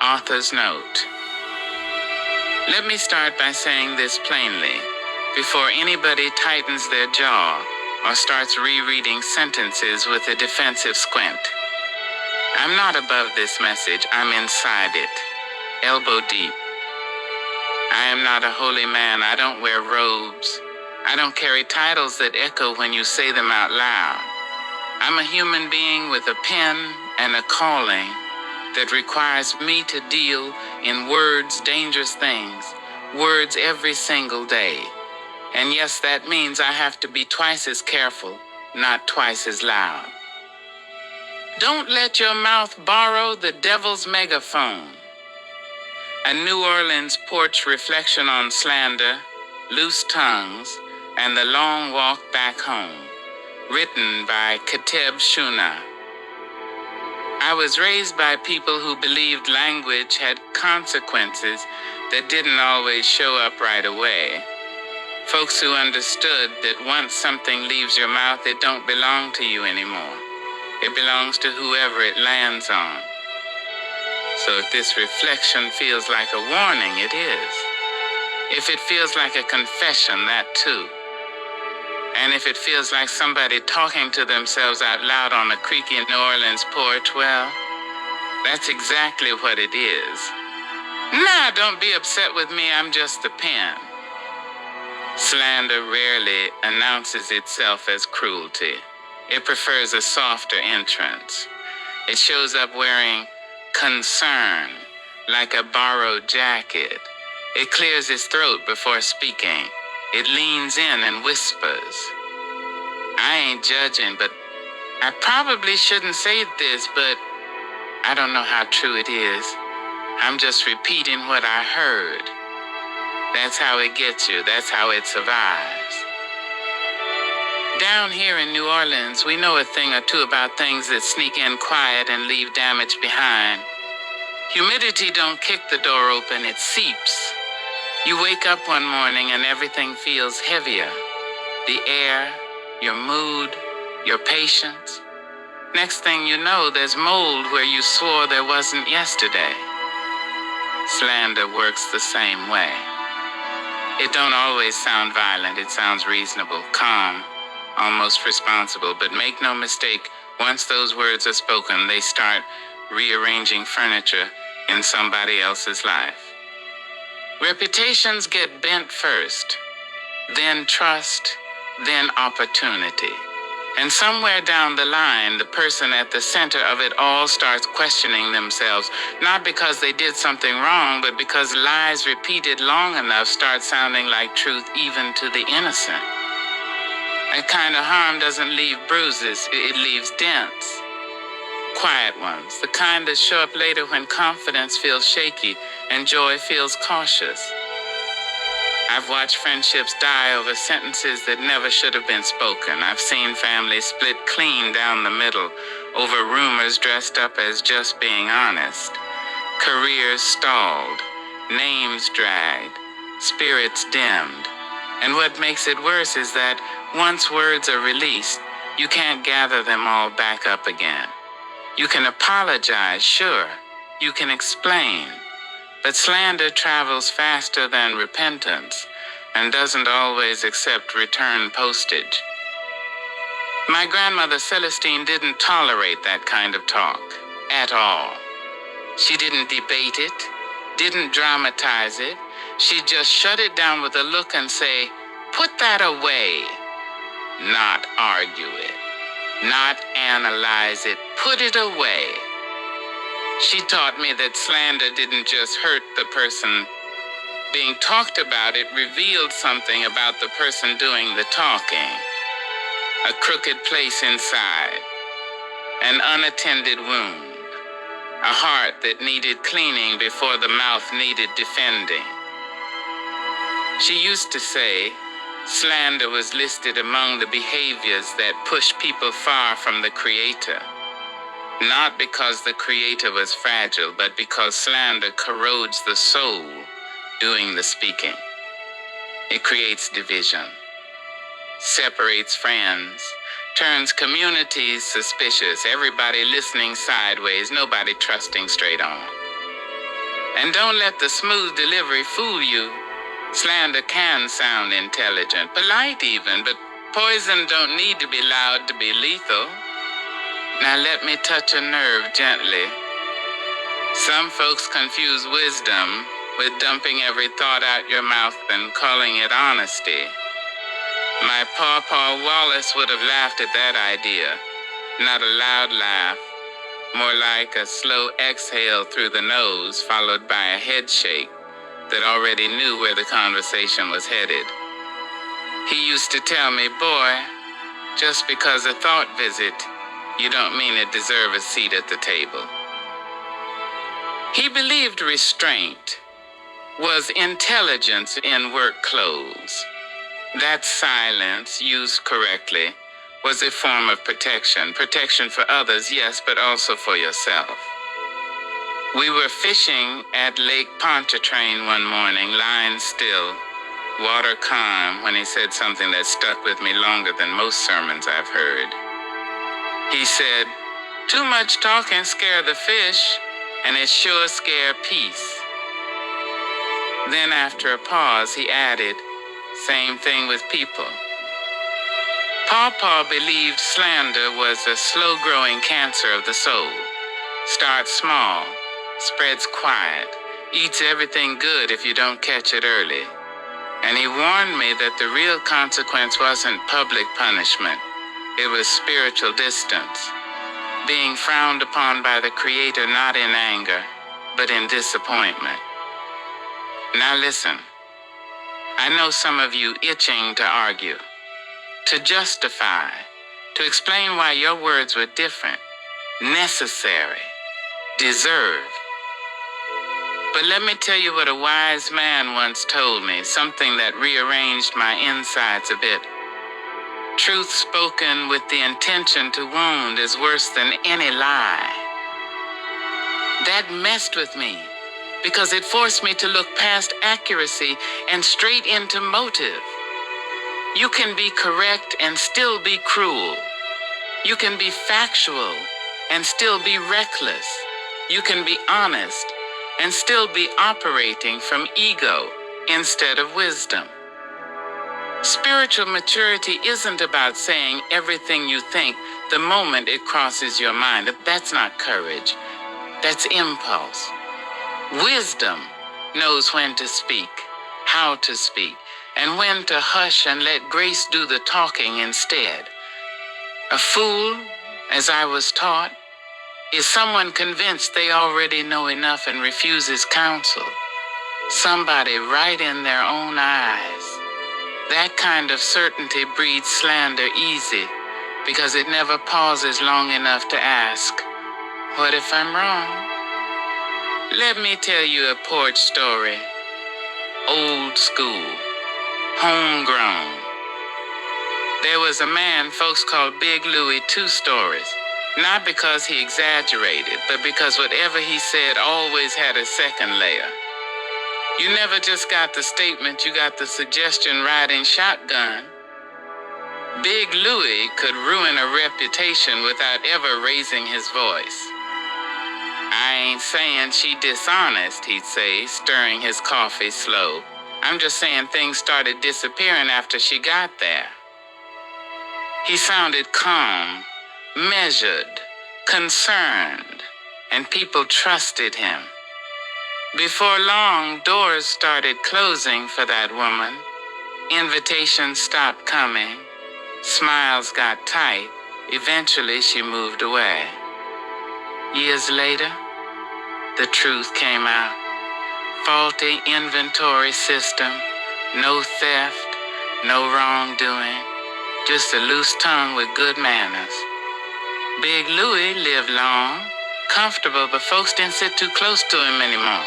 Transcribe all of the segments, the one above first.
Author's note. Let me start by saying this plainly, before anybody tightens their jaw or starts rereading sentences with a defensive squint. I'm not above this message, I'm inside it, elbow deep. I am not a holy man, I don't wear robes. I don't carry titles that echo when you say them out loud. I'm a human being with a pen and a calling that requires me to deal in words, dangerous things, words every single day. And yes, that means I have to be twice as careful, not twice as loud. Don't let your mouth borrow the devil's megaphone. A New Orleans porch reflection on slander, loose tongues, and the long walk back home. Written by Kateb Shuna. I was raised by people who believed language had consequences that didn't always show up right away. Folks who understood that once something leaves your mouth, it don't belong to you anymore. It belongs to whoever it lands on. So if this reflection feels like a warning, it is. If it feels like a confession, that too. And if it feels like somebody talking to themselves out loud on a creaky New Orleans porch, well, that's exactly what it is. Nah, don't be upset with me, I'm just the pen. Slander rarely announces itself as cruelty. It prefers a softer entrance. It shows up wearing concern, like a borrowed jacket. It clears its throat before speaking. It leans in and whispers. I ain't judging, but I probably shouldn't say this, but I don't know how true it is. I'm just repeating what I heard. That's how it gets you. That's how it survives. Down here in New Orleans, we know a thing or two about things that sneak in quiet and leave damage behind. Humidity don't kick the door open, it seeps. You wake up one morning and everything feels heavier. The air, your mood, your patience. Next thing you know, there's mold where you swore there wasn't yesterday. Slander works the same way. It don't always sound violent, it sounds reasonable, calm, almost responsible. But make no mistake, once those words are spoken, they start rearranging furniture in somebody else's life. Reputations get bent first, then trust, then opportunity. And somewhere down the line, the person at the center of it all starts questioning themselves, not because they did something wrong, but because lies repeated long enough start sounding like truth even to the innocent. That kind of harm doesn't leave bruises, it leaves dents. Quiet ones, the kind that show up later when confidence feels shaky and joy feels cautious. I've watched friendships die over sentences that never should have been spoken. I've seen families split clean down the middle over rumors dressed up as just being honest. Careers stalled, names dragged, spirits dimmed. And what makes it worse is that once words are released, you can't gather them all back up again. You can apologize, sure. You can explain. But slander travels faster than repentance and doesn't always accept return postage. My grandmother Celestine didn't tolerate that kind of talk at all. She didn't debate it, didn't dramatize it. She just shut it down with a look and say, "Put that away." Not argue it, not analyze it, put it away. She taught me that slander didn't just hurt the person being talked about, it revealed something about the person doing the talking. A crooked place inside, an unattended wound, a heart that needed cleaning before the mouth needed defending. She used to say, slander was listed among the behaviors that push people far from the Creator. Not because the Creator was fragile, but because slander corrodes the soul doing the speaking. It creates division, separates friends, turns communities suspicious, everybody listening sideways, nobody trusting straight on. And don't let the smooth delivery fool you. Slander can sound intelligent, polite even, but poison don't need to be loud to be lethal. Now let me touch a nerve gently. Some folks confuse wisdom with dumping every thought out your mouth and calling it honesty. My Pawpaw Wallace would have laughed at that idea. Not a loud laugh, more like a slow exhale through the nose followed by a head shake that already knew where the conversation was headed. He used to tell me, boy, just because a thought visit, you don't mean it deserve a seat at the table. He believed restraint was intelligence in work clothes. That silence, used correctly, was a form of protection. Protection for others, yes, but also for yourself. We were fishing at Lake Pontchartrain one morning, lying still, water calm, when he said something that stuck with me longer than most sermons I've heard. He said, "Too much talking scare the fish, and it sure scare peace." Then after a pause, he added, "Same thing with people." Pawpaw believed slander was a slow-growing cancer of the soul. Starts small, spreads quiet, eats everything good if you don't catch it early. And he warned me that the real consequence wasn't public punishment. It was spiritual distance, being frowned upon by the Creator not in anger, but in disappointment. Now listen, I know some of you itching to argue, to justify, to explain why your words were different, necessary, deserved. But let me tell you what a wise man once told me, something that rearranged my insides a bit. Truth spoken with the intention to wound is worse than any lie. That messed with me because it forced me to look past accuracy and straight into motive. You can be correct and still be cruel. You can be factual and still be reckless. You can be honest and still be operating from ego instead of wisdom. Spiritual maturity isn't about saying everything you think the moment it crosses your mind. That's not courage. That's impulse. Wisdom knows when to speak, how to speak, and when to hush and let grace do the talking instead. A fool, as I was taught, is someone convinced they already know enough and refuses counsel. Somebody right in their own eyes. That kind of certainty breeds slander easy because it never pauses long enough to ask, what if I'm wrong? Let me tell you a porch story. Old school, homegrown. There was a man folks called Big Louie 2 stories. Not because he exaggerated, but because whatever he said always had a second layer. You never just got the statement, you got the suggestion riding shotgun. Big Louie could ruin a reputation without ever raising his voice. I ain't saying she dishonest, he'd say, stirring his coffee slow. I'm just saying things started disappearing after she got there. He sounded calm, measured, concerned, and people trusted him. Before long, doors started closing for that woman. Invitations stopped coming. Smiles got tight. Eventually, she moved away. Years later, the truth came out. Faulty inventory system, no theft, no wrongdoing, just a loose tongue with good manners. Big Louie lived long, comfortable, but folks didn't sit too close to him anymore.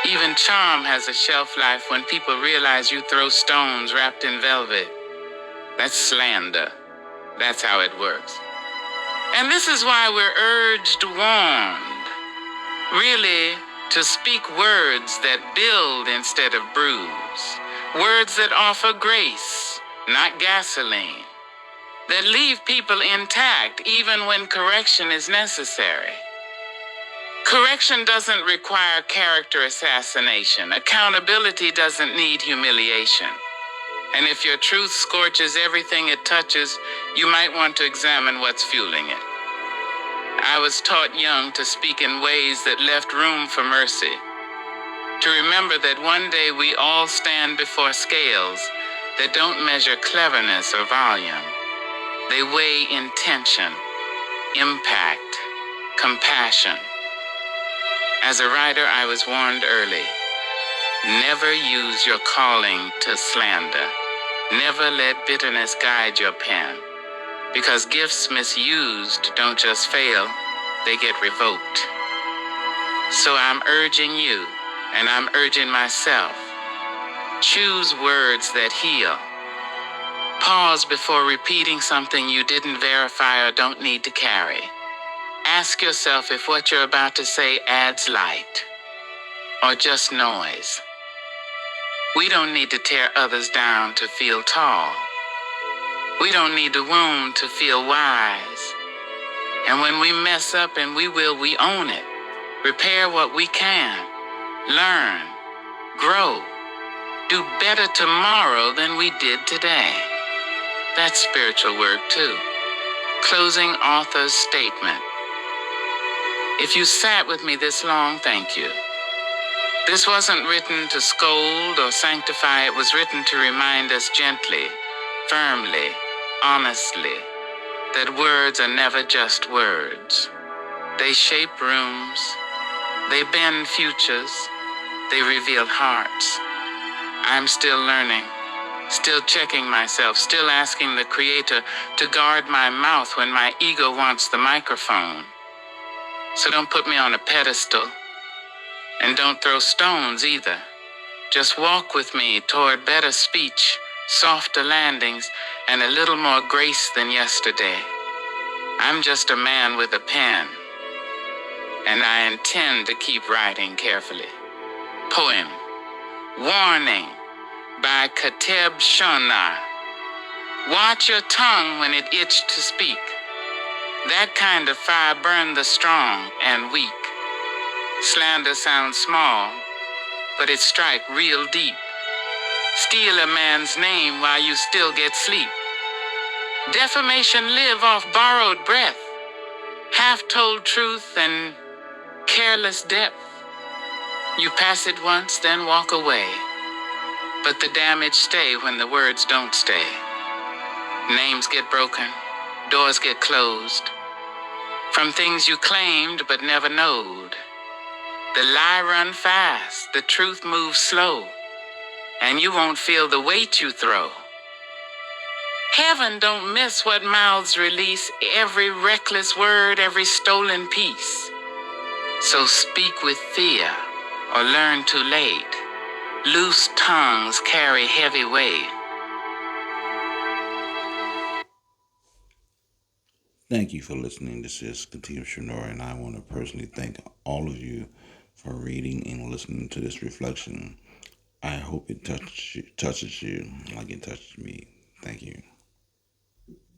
Even charm has a shelf life when people realize you throw stones wrapped in velvet. That's slander. That's how it works. And this is why we're urged, warned, really, to speak words that build instead of bruise. Words that offer grace, not gasoline. That leave people intact even when correction is necessary. Correction doesn't require character assassination. Accountability doesn't need humiliation. And if your truth scorches everything it touches, you might want to examine what's fueling it. I was taught young to speak in ways that left room for mercy, to remember that one day we all stand before scales that don't measure cleverness or volume. They weigh intention, impact, compassion. As a writer, I was warned early. Never use your calling to slander. Never let bitterness guide your pen. Because gifts misused don't just fail, they get revoked. So I'm urging you, and I'm urging myself, choose words that heal. Pause before repeating something you didn't verify or don't need to carry. Ask yourself if what you're about to say adds light or just noise. We don't need to tear others down to feel tall. We don't need to wound to feel wise. And when we mess up, and we will, we own it. Repair what we can. Learn. Grow. Do better tomorrow than we did today. That's spiritual work too. Closing author's statement. If you sat with me this long, thank you. This wasn't written to scold or sanctify. It was written to remind us gently, firmly, honestly, that words are never just words. They shape rooms. They bend futures. They reveal hearts. I'm still learning, still checking myself, still asking the Creator to guard my mouth when my ego wants the microphone. So don't put me on a pedestal, and don't throw stones either. Just walk with me toward better speech, softer landings, and a little more grace than yesterday. I'm just a man with a pen, and I intend to keep writing carefully. Poem, Warning, by Kateb Shona. Watch your tongue when it itched to speak. That kind of fire burned the strong and weak. Slander sounds small, but it strike real deep. Steal a man's name while you still get sleep. Defamation live off borrowed breath, half-told truth and careless depth. You pass it once, then walk away. But the damage stay when the words don't stay. Names get broken, doors get closed. From things you claimed but never knowed. The lie run fast, the truth moves slow, and you won't feel the weight you throw. Heaven don't miss what mouths release, every reckless word, every stolen piece. So speak with fear, or learn too late. Loose tongues carry heavy weight. Thank you for listening. This is Katib Shanor, and I want to personally thank all of you for reading and listening to this reflection. I hope it touches you like it touched me. Thank you.